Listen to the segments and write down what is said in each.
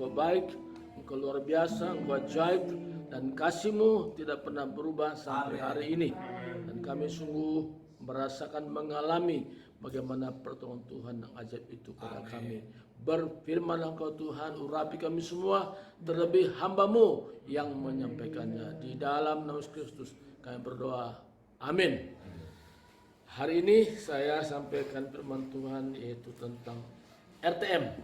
Engkau baik, Engkau luar biasa, Engkau ajaib, dan kasih-Mu tidak pernah berubah sampai hari ini. Dan kami sungguh merasakan, mengalami bagaimana pertolongan Tuhan yang ajaib itu kepada kami. Berfirmanlah Engkau Tuhan, urapi kami semua, terlebih hamba-Mu yang menyampaikannya. Di dalam nama Yesus Kristus kami berdoa. Amin. Hari ini saya sampaikan firman Tuhan yaitu tentang RTM,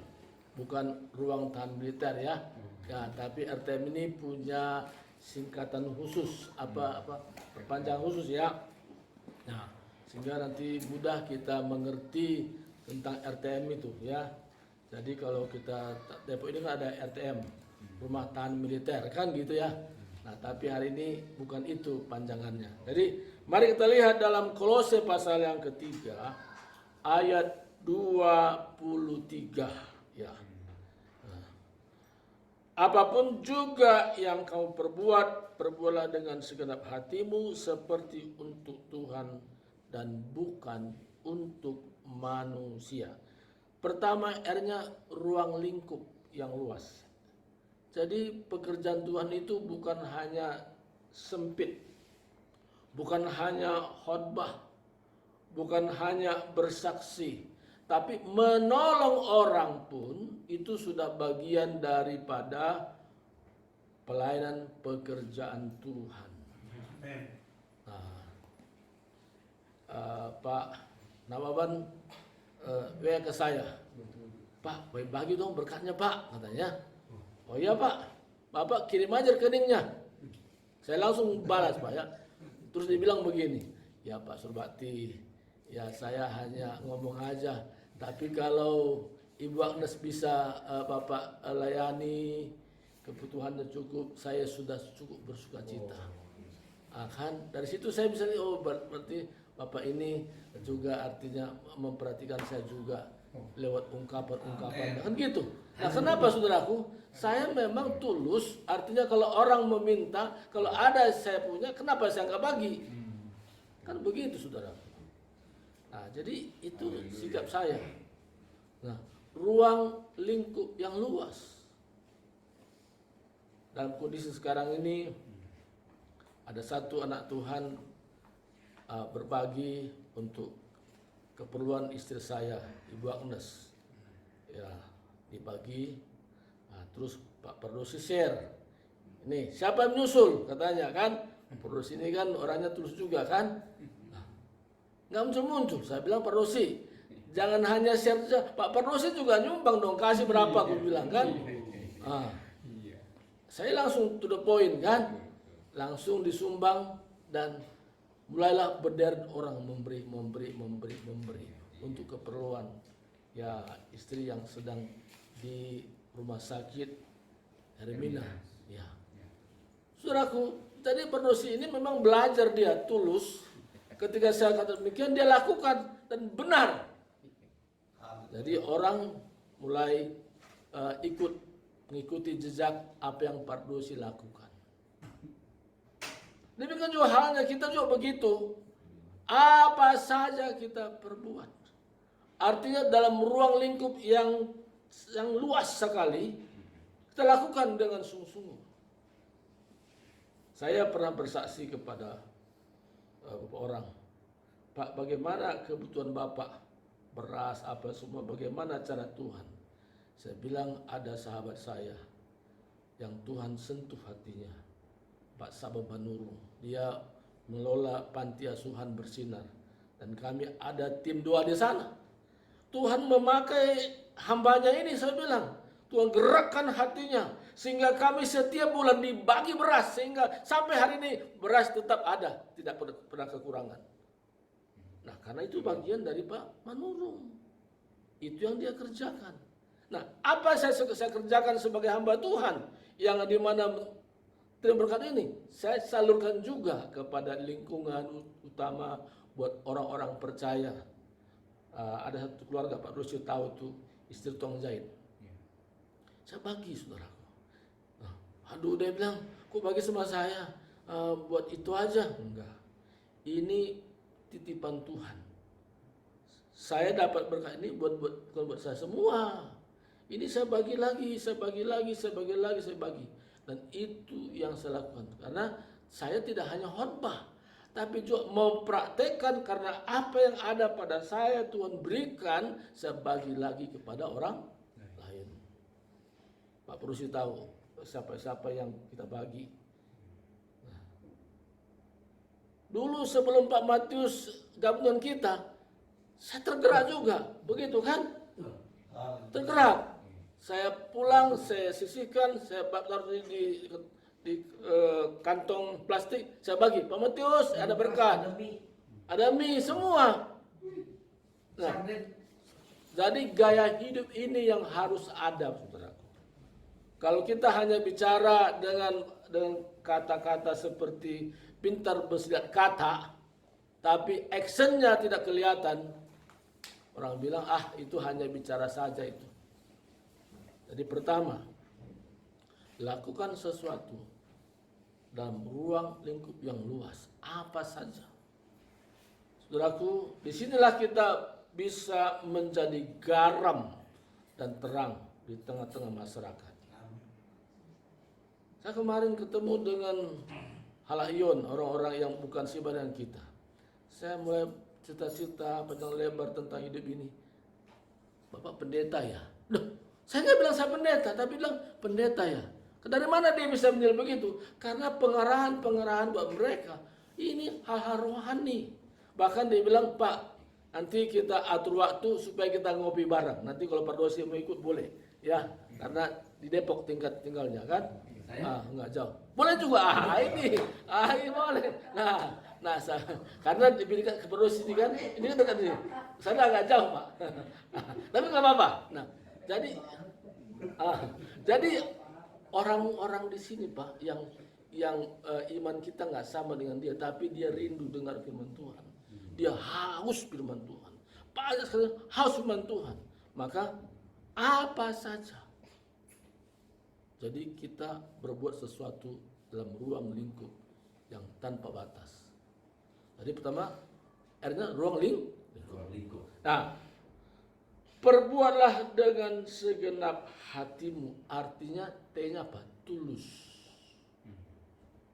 bukan ruang tahan militer ya. Ya, tapi RTM ini punya singkatan khusus, perpanjangan khusus ya. Nah, sehingga nanti mudah kita mengerti tentang RTM itu ya. Jadi kalau kita Depok ini kan ada RTM, rumah tahan militer kan gitu ya. Nah, tapi hari ini bukan itu panjangannya. Jadi mari kita lihat dalam Kolose pasal yang ketiga ayat 23 ya. Apapun juga yang kamu perbuat, perbuatlah dengan segenap hatimu seperti untuk Tuhan dan bukan untuk manusia. Pertama, R-nya ruang lingkup yang luas. Jadi pekerjaan Tuhan itu bukan hanya sempit, bukan hanya khotbah, bukan hanya bersaksi, tapi menolong orang pun itu sudah bagian daripada pelayanan pekerjaan Tuhan. Nah, Pak Nawaban WA ke saya, Pak, bagi dong berkatnya Pak, katanya. Oh iya Pak, Bapak kirim aja rekeningnya. Saya langsung balas Pak ya. Terus dia bilang begini, ya Pak Surbakti, ya saya hanya ngomong aja. Tapi kalau Ibu Agnes bisa Bapak layani, kebutuhannya cukup, saya sudah cukup bersuka cita. Kan dari situ saya bisa lihat, oh berarti Bapak ini juga artinya memperhatikan saya juga lewat ungkapan-ungkapan kan gitu. Nah, kenapa saudaraku? Saya memang tulus, artinya kalau orang meminta, kalau ada saya punya, kenapa saya nggak bagi? Kan begitu saudaraku. Nah, jadi itu sikap saya. Nah, ruang lingkup yang luas. Dalam kondisi sekarang ini ada satu anak Tuhan berbagi untuk keperluan istri saya, Ibu Agnes. Ya, dibagi. Nah, terus Pak Perdosi share. Ini siapa yang menyusul katanya kan? Perdosi ini kan orangnya tulus juga kan? Nggak muncul-muncul. Saya bilang Pak Rosi, jangan hanya share saja. Pak Rosi juga nyumbang dong, kasih berapa aku bilang kan. Saya langsung to the point kan. Langsung disumbang dan mulailah berderet orang memberi untuk keperluan ya istri yang sedang di rumah sakit Hermina. Ya. Saudaraku, jadi Pak Rosi ini memang belajar dia tulus. Ketika saya kata demikian, dia lakukan dan benar. Jadi orang mulai mengikuti jejak apa yang Pak Dosi lakukan. Demikian juga halnya kita juga begitu. Apa saja kita perbuat. Artinya dalam ruang lingkup yang luas sekali, kita lakukan dengan sungguh-sungguh. Saya pernah bersaksi kepada beberapa orang, Pak, bagaimana kebutuhan Bapak, beras apa semua, bagaimana cara Tuhan? Saya bilang ada sahabat saya yang Tuhan sentuh hatinya, Pak Sabah Manurung. Dia mengelola panti asuhan Bersinar dan kami ada tim doa di sana. Tuhan memakai hambanya ini, saya bilang, Tuhan gerakkan hatinya sehingga kami setiap bulan dibagi beras sehingga sampai hari ini beras tetap ada, tidak pernah kekurangan. Nah, karena itu bagian dari Pak Manurung. Itu yang dia kerjakan. Nah, apa saya kerjakan sebagai hamba Tuhan yang di mana terima berkat ini? Saya salurkan juga kepada lingkungan utama buat orang-orang percaya. Ada satu keluarga Pak Rusyu tahu tuh istri Tuang Jahit. Saya bagi saudaraku. Aduh, dia bilang, kok bagi sama saya? Buat itu aja? Enggak. Ini titipan Tuhan. Saya dapat berkat ini bukan buat saya semua. Ini saya bagi lagi, saya bagi lagi, saya bagi lagi, saya bagi. Dan itu yang saya lakukan. Karena saya tidak hanya khotbah, tapi juga mempraktekkan karena apa yang ada pada saya Tuhan berikan, saya bagi lagi kepada orang lain. Pak Perusi tahu siapa-siapa yang kita bagi. Nah, dulu sebelum Pak Matius gabungan kita, saya tergerak juga, begitu kan? Tergerak. Saya pulang, saya sisihkan, saya taruh di kantong plastik, saya bagi. Pak Matius, ada berkat, ada mie, semua. Nah, jadi gaya hidup ini yang harus ada, saudaraku. Kalau kita hanya bicara dengan kata-kata seperti pintar bersilat kata, tapi actionnya tidak kelihatan, orang bilang, itu hanya bicara saja itu. Jadi pertama, lakukan sesuatu dalam ruang lingkup yang luas, apa saja. Saudaraku, disinilah kita bisa menjadi garam dan terang di tengah-tengah masyarakat. Saya kemarin ketemu dengan halayon, orang-orang yang bukan sebadan kita. Saya mulai cerita-cerita panjang lebar tentang hidup ini. Bapak pendeta ya? Loh, saya nggak bilang saya pendeta, tapi bilang pendeta ya. Dari mana dia bisa menjadi begitu? Karena pengarahan buat mereka ini hal-hal rohani. Bahkan dia bilang, Pak, nanti kita atur waktu supaya kita ngopi bareng. Nanti kalau Pak Dosi mau ikut boleh, ya, karena di Depok tingkat tinggalnya kan? Nggak jauh. Boleh juga. Ini boleh. Nah, karena dipilihkan ke Dosi ini kan dekat sini. Saya agak jauh, Pak. Tapi nggak apa-apa. Nah, jadi orang-orang di sini, Pak, yang iman kita nggak sama dengan dia, tapi dia rindu dengar firman Tuhan. Dia haus firman Tuhan. Banyak sekali haus firman Tuhan. Maka apa saja. Jadi kita berbuat sesuatu dalam ruang lingkup yang tanpa batas. Jadi pertama, R-nya ruang lingkup. Nah, perbuatlah dengan segenap hatimu. Artinya T-nya apa? Tulus.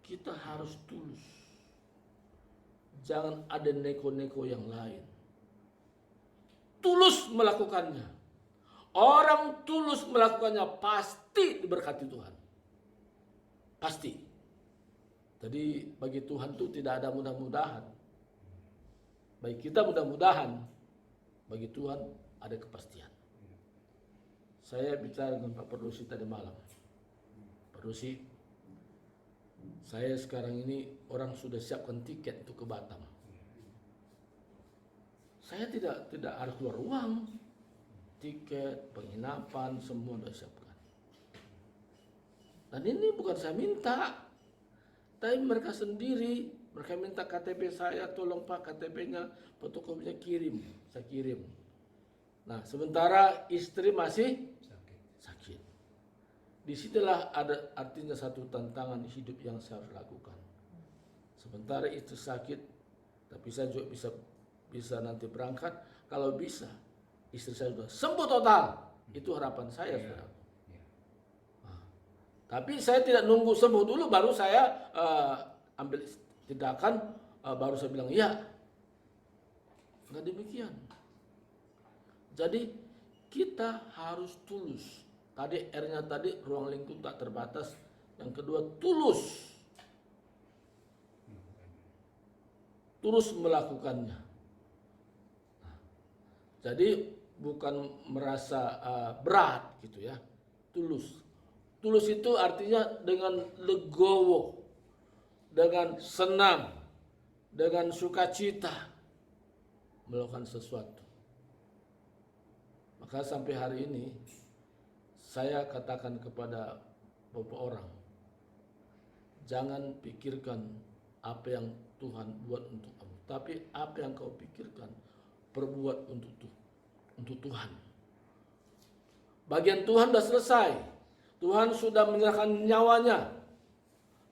Kita harus tulus. Jangan ada neko-neko yang lain. Tulus melakukannya. Orang tulus melakukannya pasti diberkati Tuhan. Pasti. Jadi bagi Tuhan itu tidak ada mudah-mudahan. Bagi kita mudah-mudahan. Bagi Tuhan ada kepastian. Saya bicara dengan Pak Perlusi tadi malam. Perlusi, saya sekarang ini orang sudah siapkan tiket untuk ke Batam. Saya tidak harus keluar uang, tiket, penginapan, semua sudah siapkan. Dan ini bukan saya minta, tapi mereka sendiri. Mereka minta KTP saya, tolong Pak KTP-nya, fotokopinya kirim, saya kirim. Nah, sementara istri masih sakit. Disitulah ada artinya satu tantangan hidup yang saya harus lakukan. Sementara istri sakit, tapi saya juga bisa nanti berangkat. Kalau bisa, istri saya sudah sembuh total. Itu harapan saya, saudara. Nah, tapi saya tidak nunggu sembuh dulu, baru saya ambil tindakan, baru saya bilang iya. Nggak demikian. Jadi kita harus tulus. Tadi R-nya tadi ruang lingkup tak terbatas. Yang kedua tulus. Tulus melakukannya. Nah, jadi bukan merasa berat gitu ya. Tulus. Tulus itu artinya dengan legowo, dengan senang, dengan sukacita melakukan sesuatu. Maka sampai hari ini saya katakan kepada beberapa orang, jangan pikirkan apa yang Tuhan buat untuk kamu, tapi apa yang kau pikirkan perbuat untuk Tuhan. Bagian Tuhan sudah selesai. Tuhan sudah menyerahkan nyawanya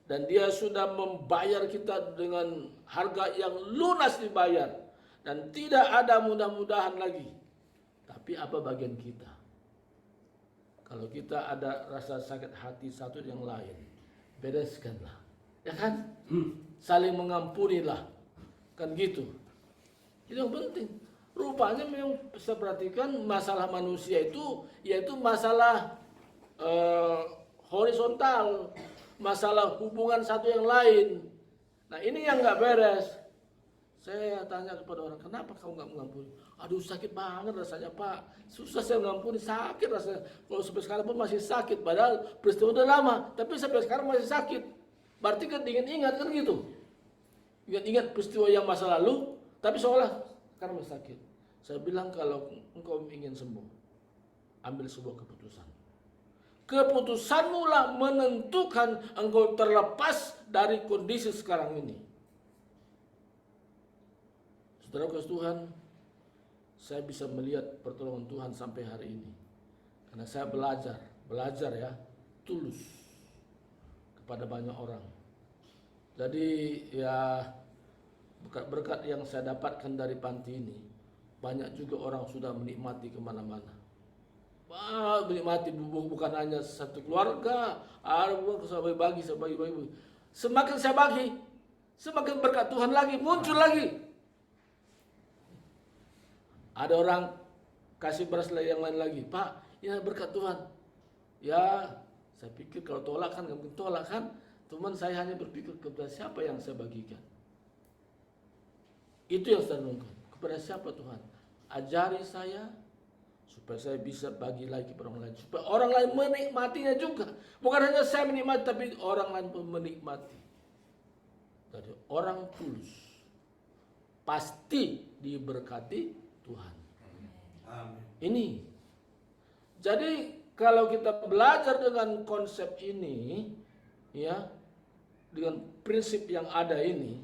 dan Dia sudah membayar kita dengan harga yang lunas dibayar dan tidak ada mudah-mudahan lagi. Tapi apa bagian kita? Kalau kita ada rasa sakit hati satu yang lain, bereskanlah, ya kan? Saling mengampunilah, kan gitu. Itu yang penting. Rupanya memang saya perhatikan masalah manusia itu, yaitu masalah horizontal, masalah hubungan satu yang lain. Nah ini yang nggak beres. Saya tanya kepada orang, kenapa kau nggak mengampuni? Aduh sakit banget rasanya Pak, susah saya mengampuni, sakit rasanya. Kalau sampai sekarang pun masih sakit, padahal peristiwa udah lama, tapi sampai sekarang masih sakit. Berarti kan ingat kan gitu. Ingat peristiwa yang masa lalu, tapi seolah sekarang masih sakit. Saya bilang kalau engkau ingin sembuh, ambil sebuah keputusan. Keputusanmu lah menentukan engkau terlepas dari kondisi sekarang ini. Saudara kasih Tuhan, saya bisa melihat pertolongan Tuhan sampai hari ini. Karena saya belajar ya, tulus kepada banyak orang. Jadi ya berkat-berkat yang saya dapatkan dari panti ini, banyak juga orang sudah menikmati kemana-mana. Menikmati bukan hanya satu keluarga, saya bagi. Semakin saya bagi, semakin berkat Tuhan lagi muncul lagi. Ada orang kasih beras yang lain lagi, Pak, ya berkat Tuhan. Ya, saya pikir kalau tolak kan, nggak mungkin tolak kan. Teman saya hanya berpikir kepada siapa yang saya bagikan. Itu yang saya renungkan. Kepada siapa Tuhan? Ajari saya supaya saya bisa bagi lagi kepada orang lain. Supaya orang lain menikmatinya juga. Bukan hanya saya menikmati, tapi orang lain pun menikmati. Jadi orang tulus pasti diberkati Tuhan. Amin. Ini. Jadi kalau kita belajar dengan konsep ini, ya, dengan prinsip yang ada ini,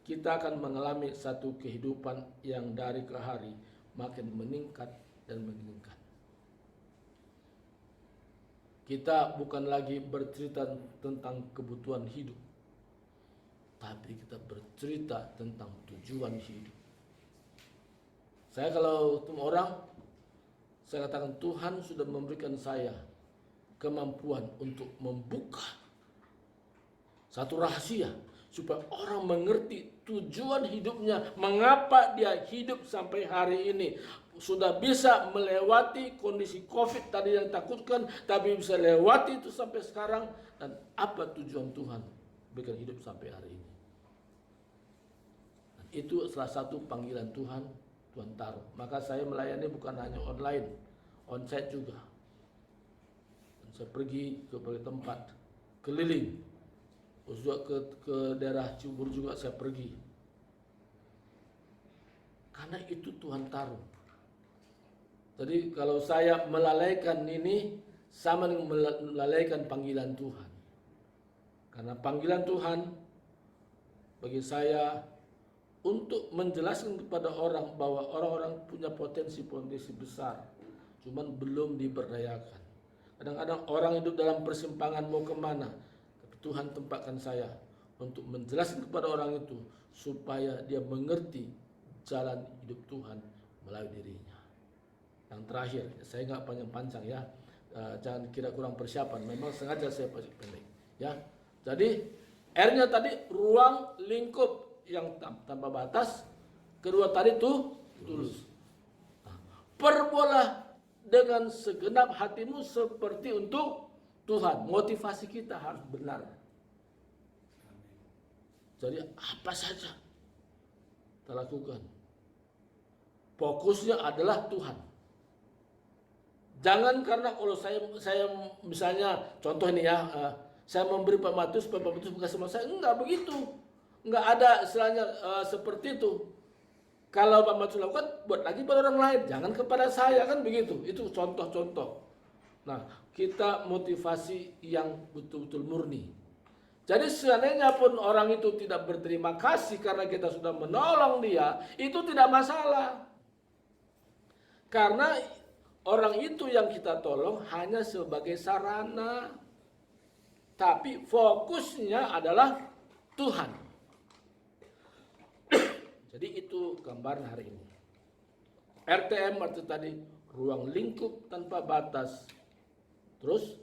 kita akan mengalami satu kehidupan yang dari ke hari makin meningkat dan meningkat. Kita bukan lagi bercerita tentang kebutuhan hidup, tapi kita bercerita tentang tujuan hidup. Saya kalau ketemu orang, saya katakan Tuhan sudah memberikan saya kemampuan untuk membuka satu rahasia supaya orang mengerti tujuan hidupnya, mengapa dia hidup sampai hari ini. Sudah bisa melewati kondisi COVID tadi yang takutkan, tapi bisa lewati itu sampai sekarang. Dan apa tujuan Tuhan berikan hidup sampai hari ini. Dan itu salah satu panggilan Tuhan taruh. Maka saya melayani bukan hanya online, onsite juga. Dan saya pergi ke berbagai tempat, keliling. Juga ke daerah Cibubur juga saya pergi. Karena itu Tuhan taruh. Jadi kalau saya melalaikan ini, sama dengan melalaikan panggilan Tuhan. Karena panggilan Tuhan bagi saya untuk menjelaskan kepada orang bahwa orang-orang punya potensi-potensi besar, cuman belum diberdayakan. Kadang-kadang orang hidup dalam persimpangan mau kemana, tapi Tuhan tempatkan saya untuk menjelaskan kepada orang itu supaya dia mengerti jalan hidup Tuhan melalui dirinya. Yang terakhir, saya nggak panjang-panjang ya, jangan kira kurang persiapan. Memang sengaja saya pendek, ya. Jadi R-nya tadi ruang lingkup yang tanpa batas. Kedua tadi tuh tulus. Perbuatlah dengan segenap hatimu seperti untuk Tuhan. Motivasi kita harus benar. Jadi apa saja kita lakukan, fokusnya adalah Tuhan. Jangan karena kalau saya misalnya contoh ini ya, saya memberi Pak Matius bukan sama saya, enggak begitu, enggak ada istilahnya seperti itu. Kalau Pak Matius lakukan, buat lagi pada orang lain, jangan kepada saya, kan begitu. Itu contoh-contoh. Nah, kita motivasi yang betul-betul murni. Jadi seandainya pun orang itu tidak berterima kasih karena kita sudah menolong dia, itu tidak masalah. Karena orang itu yang kita tolong hanya sebagai sarana, tapi fokusnya adalah Tuhan. Jadi itu gambaran hari ini. RTM arti tadi ruang lingkup tanpa batas. Terus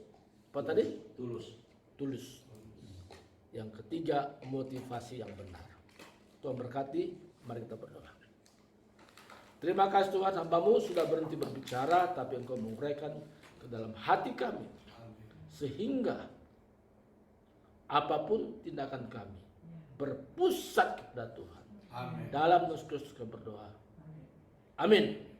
apa tadi? Tulus. Yang ketiga, motivasi yang benar. Tuhan berkati, mari kita berdoa. Terima kasih Tuhan, hamba-Mu sudah berhenti berbicara, tapi Engkau menguraikan ke dalam hati kami. Sehingga apapun tindakan kami berpusat kepada Tuhan. Dalam Yesus Kristus kami berdoa. Amin.